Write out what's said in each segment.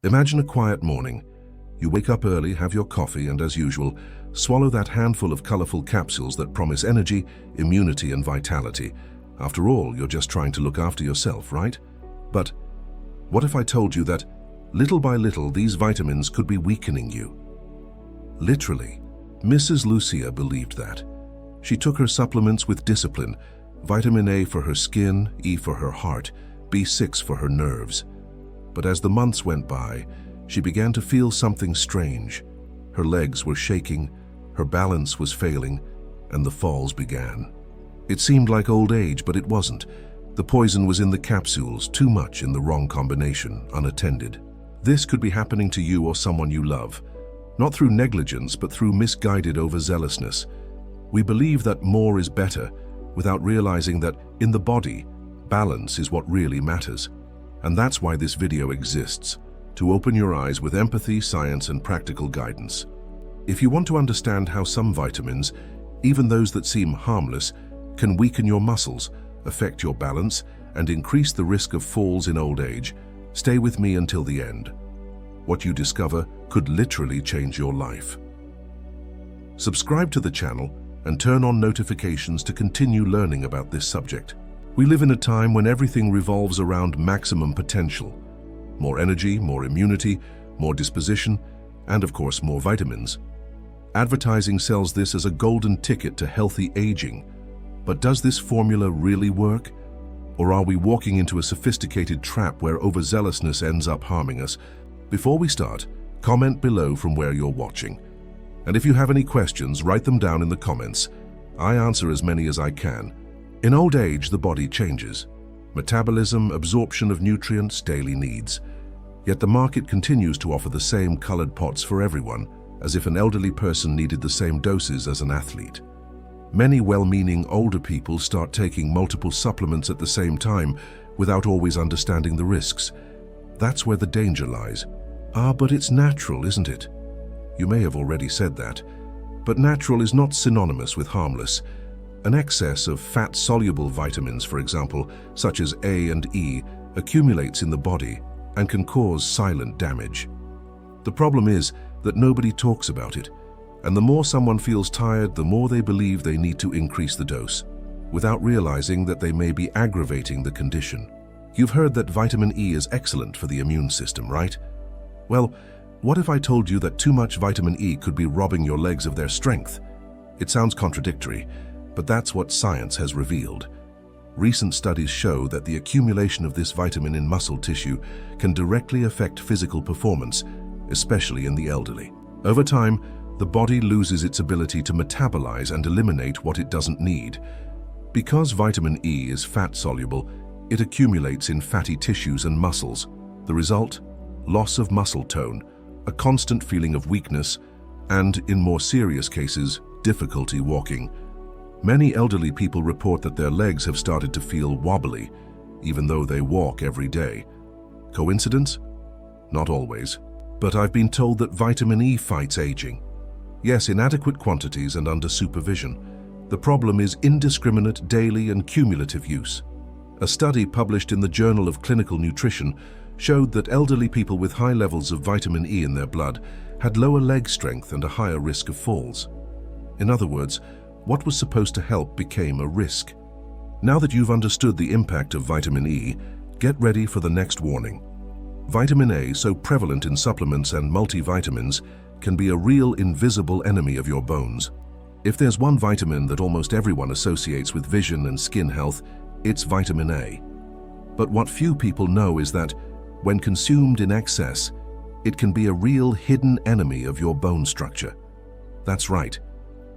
Imagine a quiet morning. You wake up early, have your coffee, and as usual, swallow that handful of colorful capsules that promise energy, immunity, and vitality. After all, you're just trying to look after yourself, right? But what if I told you that, little by little, these vitamins could be weakening you? Literally, Mrs. Lucia believed that. She took her supplements with discipline, vitamin A for her skin, E for her heart, B6 for her nerves. But as the months went by, she began to feel something strange. Her legs were shaking, her balance was failing, and the falls began. It seemed like old age, but it wasn't. The poison was in the capsules, too much in the wrong combination, unattended. This could be happening to you or someone you love, not through negligence, but through misguided overzealousness. We believe that more is better, without realizing that, in the body, balance is what really matters. And that's why this video exists, to open your eyes with empathy, science, and practical guidance. If you want to understand how some vitamins, even those that seem harmless, can weaken your muscles, affect your balance, and increase the risk of falls in old age, stay with me until the end. What you discover could literally change your life. Subscribe to the channel and turn on notifications to continue learning about this subject. We live in a time when everything revolves around maximum potential. More energy, more immunity, more disposition, and of course more vitamins. Advertising sells this as a golden ticket to healthy aging. But does this formula really work? Or are we walking into a sophisticated trap where overzealousness ends up harming us? Before we start, comment below from where you're watching. And if you have any questions, write them down in the comments. I answer as many as I can. In old age, the body changes. Metabolism, absorption of nutrients, daily needs. Yet the market continues to offer the same colored pots for everyone, as if an elderly person needed the same doses as an athlete. Many well-meaning older people start taking multiple supplements at the same time without always understanding the risks. That's where the danger lies. But it's natural, isn't it? You may have already said that. But natural is not synonymous with harmless. An excess of fat-soluble vitamins, for example, such as A and E, accumulates in the body and can cause silent damage. The problem is that nobody talks about it. And the more someone feels tired, the more they believe they need to increase the dose, without realizing that they may be aggravating the condition. You've heard that vitamin E is excellent for the immune system, right? Well, what if I told you that too much vitamin E could be robbing your legs of their strength? It sounds contradictory, but that's what science has revealed. Recent studies show that the accumulation of this vitamin in muscle tissue can directly affect physical performance, especially in the elderly. Over time, the body loses its ability to metabolize and eliminate what it doesn't need. Because vitamin E is fat-soluble, it accumulates in fatty tissues and muscles. The result? Loss of muscle tone, a constant feeling of weakness, and, in more serious cases, difficulty walking. Many elderly people report that their legs have started to feel wobbly, even though they walk every day. Coincidence? Not always. But I've been told that vitamin E fights aging. Yes, in adequate quantities and under supervision. The problem is indiscriminate daily and cumulative use. A study published in the Journal of Clinical Nutrition showed that elderly people with high levels of vitamin E in their blood had lower leg strength and a higher risk of falls. In other words, what was supposed to help became a risk. Now that you've understood the impact of vitamin E, get ready for the next warning. Vitamin A, so prevalent in supplements and multivitamins, can be a real invisible enemy of your bones. If there's one vitamin that almost everyone associates with vision and skin health, it's vitamin A. But what few people know is that, when consumed in excess, it can be a real hidden enemy of your bone structure. That's right.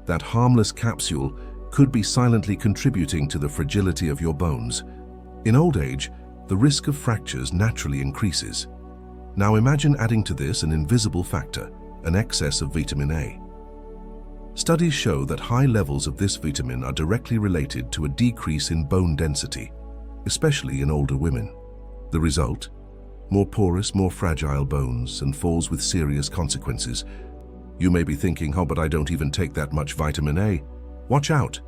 That harmless capsule could be silently contributing to the fragility of your bones. In old age, the risk of fractures naturally increases. Now imagine adding to this an invisible factor, an excess of vitamin A. Studies show that high levels of this vitamin are directly related to a decrease in bone density, especially in older women. The result? More porous, more fragile bones and falls with serious consequences. You may be thinking, but I don't even take that much vitamin A. Watch out!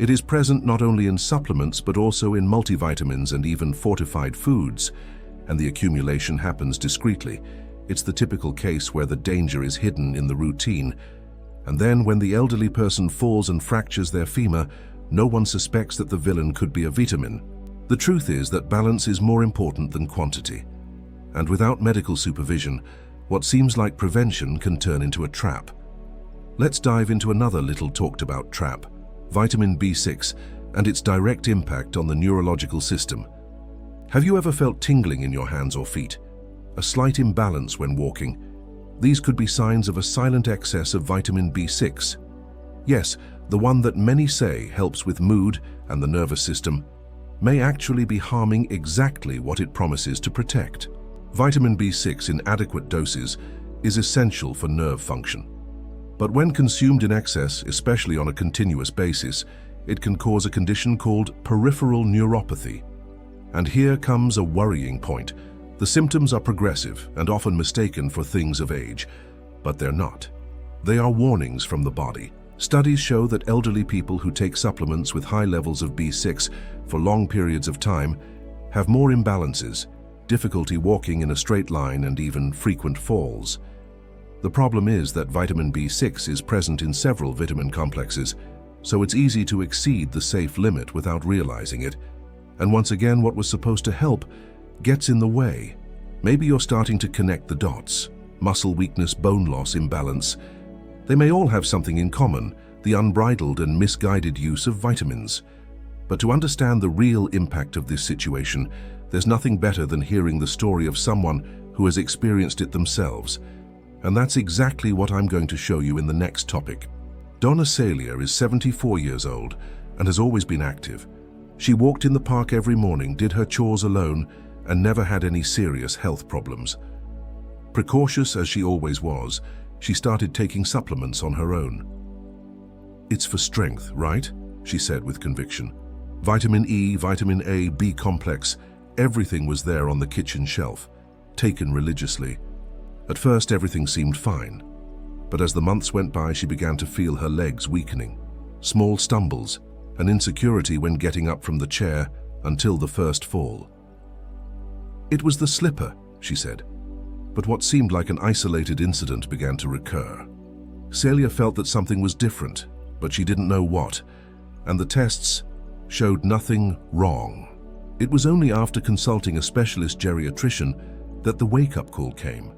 It is present not only in supplements but also in multivitamins and even fortified foods. and the accumulation happens discreetly. It's the typical case where the danger is hidden in the routine. And then when the elderly person falls and fractures their femur, no one suspects that the villain could be a vitamin. The truth is that balance is more important than quantity. And without medical supervision, what seems like prevention can turn into a trap. Let's dive into another little talked about trap, vitamin B6 and its direct impact on the neurological system. Have you ever felt tingling in your hands or feet? A slight imbalance when walking? These could be signs of a silent excess of vitamin B6. Yes, the one that many say helps with mood and the nervous system may actually be harming exactly what it promises to protect. Vitamin B6 in adequate doses is essential for nerve function. But when consumed in excess, especially on a continuous basis, it can cause a condition called peripheral neuropathy. And here comes a worrying point. The symptoms are progressive and often mistaken for things of age, but they're not. They are warnings from the body. Studies show that elderly people who take supplements with high levels of B6 for long periods of time have more imbalances, difficulty walking in a straight line, and even frequent falls. The problem is that vitamin B6 is present in several vitamin complexes, so it's easy to exceed the safe limit without realizing it. And once again, what was supposed to help gets in the way. Maybe you're starting to connect the dots. Muscle weakness, bone loss, imbalance. They may all have something in common, the unbridled and misguided use of vitamins. But to understand the real impact of this situation, there's nothing better than hearing the story of someone who has experienced it themselves. And that's exactly what I'm going to show you in the next topic. Donna Celia is 74 years old and has always been active. She walked in the park every morning, did her chores alone, and never had any serious health problems. Precautious as she always was, she started taking supplements on her own. "It's for strength, right?" she said with conviction. Vitamin E, vitamin A, B complex, everything was there on the kitchen shelf, taken religiously. At first, everything seemed fine. But as the months went by, she began to feel her legs weakening. Small stumbles, an insecurity when getting up from the chair, until the first fall. "It was the slipper," she said. But what seemed like an isolated incident began to recur. Celia felt that something was different, but she didn't know what, and the tests showed nothing wrong. It was only after consulting a specialist geriatrician that the wake-up call came.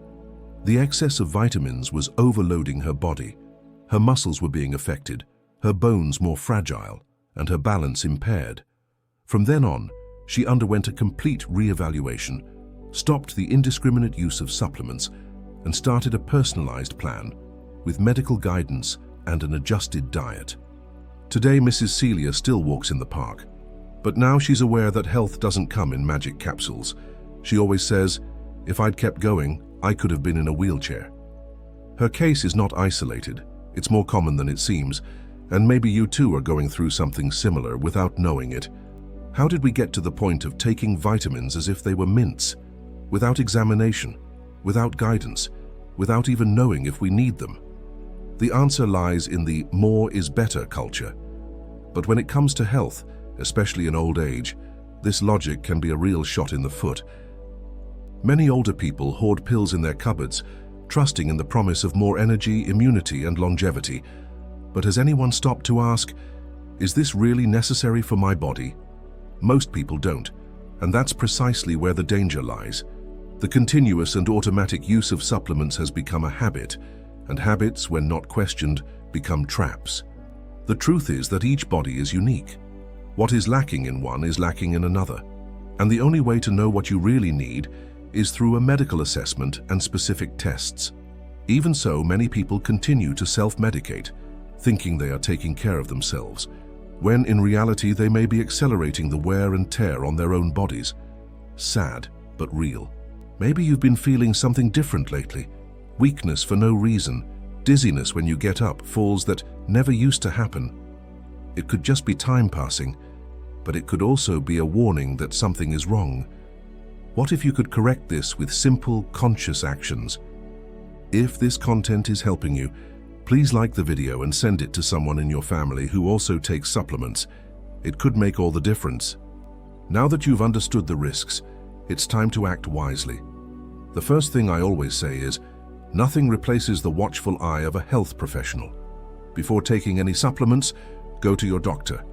The excess of vitamins was overloading her body. Her muscles were being affected, her bones more fragile, and her balance impaired. From then on, she underwent a complete re-evaluation, stopped the indiscriminate use of supplements, and started a personalized plan with medical guidance and an adjusted diet. Today, Mrs. Celia still walks in the park, but now she's aware that health doesn't come in magic capsules. She always says, "If I'd kept going, I could have been in a wheelchair." Her case is not isolated. It's more common than it seems, and maybe you too are going through something similar without knowing it. How did we get to the point of taking vitamins as if they were mints, without examination, without guidance, without even knowing if we need them? The answer lies in the more is better culture. But when it comes to health, especially in old age, this logic can be a real shot in the foot. Many older people hoard pills in their cupboards, trusting in the promise of more energy, immunity, and longevity. But has anyone stopped to ask, is this really necessary for my body? Most people don't, and that's precisely where the danger lies. The continuous and automatic use of supplements has become a habit, and habits, when not questioned, become traps. The truth is that each body is unique. What is lacking in one is lacking in another, and the only way to know what you really need is through a medical assessment and specific tests. Even so, many people continue to self-medicate, thinking they are taking care of themselves, when in reality they may be accelerating the wear and tear on their own bodies. Sad, but real. Maybe you've been feeling something different lately. Weakness for no reason, dizziness when you get up, falls that never used to happen. It could just be time passing, but it could also be a warning that something is wrong. What if you could correct this with simple, conscious actions? If this content is helping you, please like the video and send it to someone in your family who also takes supplements. It could make all the difference. Now that you've understood the risks, it's time to act wisely. The first thing I always say is, nothing replaces the watchful eye of a health professional. Before taking any supplements, go to your doctor.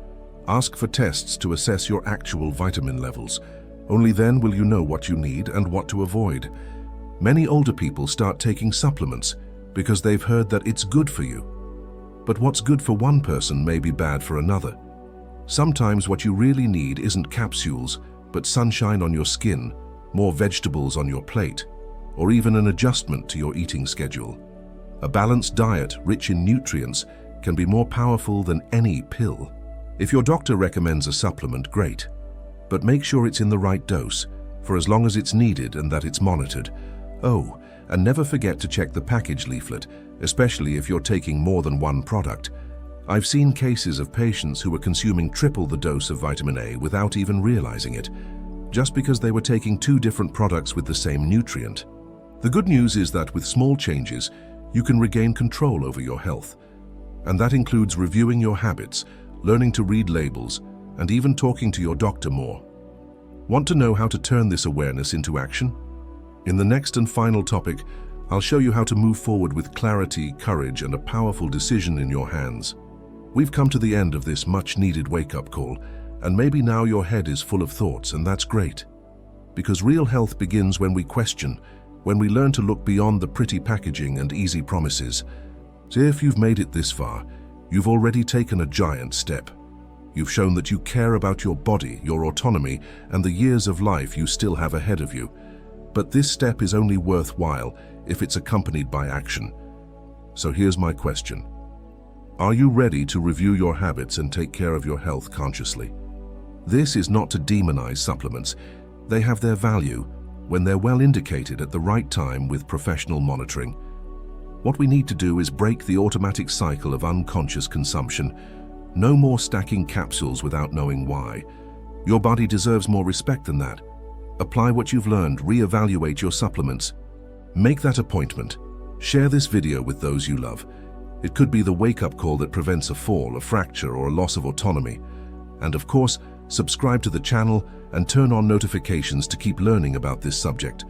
Ask for tests to assess your actual vitamin levels. Only then will you know what you need and what to avoid. Many older people start taking supplements because they've heard that it's good for you. But what's good for one person may be bad for another. Sometimes what you really need isn't capsules, but sunshine on your skin, more vegetables on your plate, or even an adjustment to your eating schedule. A balanced diet rich in nutrients can be more powerful than any pill. If your doctor recommends a supplement, great, but make sure it's in the right dose, for as long as it's needed and that it's monitored. Oh, and never forget to check the package leaflet, especially if you're taking more than one product. I've seen cases of patients who were consuming triple the dose of vitamin A without even realizing it, just because they were taking 2 different products with the same nutrient. The good news is that with small changes, you can regain control over your health. And that includes reviewing your habits, learning to read labels, and even talking to your doctor more. Want to know how to turn this awareness into action? In the next and final topic, I'll show you how to move forward with clarity, courage, and a powerful decision in your hands. We've come to the end of this much-needed wake-up call, and maybe now your head is full of thoughts, and that's great. Because real health begins when we question, when we learn to look beyond the pretty packaging and easy promises. So if you've made it this far, you've already taken a giant step. You've shown that you care about your body, your autonomy, and the years of life you still have ahead of you. But this step is only worthwhile if it's accompanied by action. So here's my question. Are you ready to review your habits and take care of your health consciously? This is not to demonize supplements. They have their value when they're well indicated at the right time with professional monitoring. What we need to do is break the automatic cycle of unconscious consumption. No more stacking capsules without knowing why. Your body deserves more respect than that. Apply what you've learned, reevaluate your supplements. Make that appointment. Share this video with those you love. It could be the wake-up call that prevents a fall, a fracture, or a loss of autonomy. And of course, subscribe to the channel and turn on notifications to keep learning about this subject.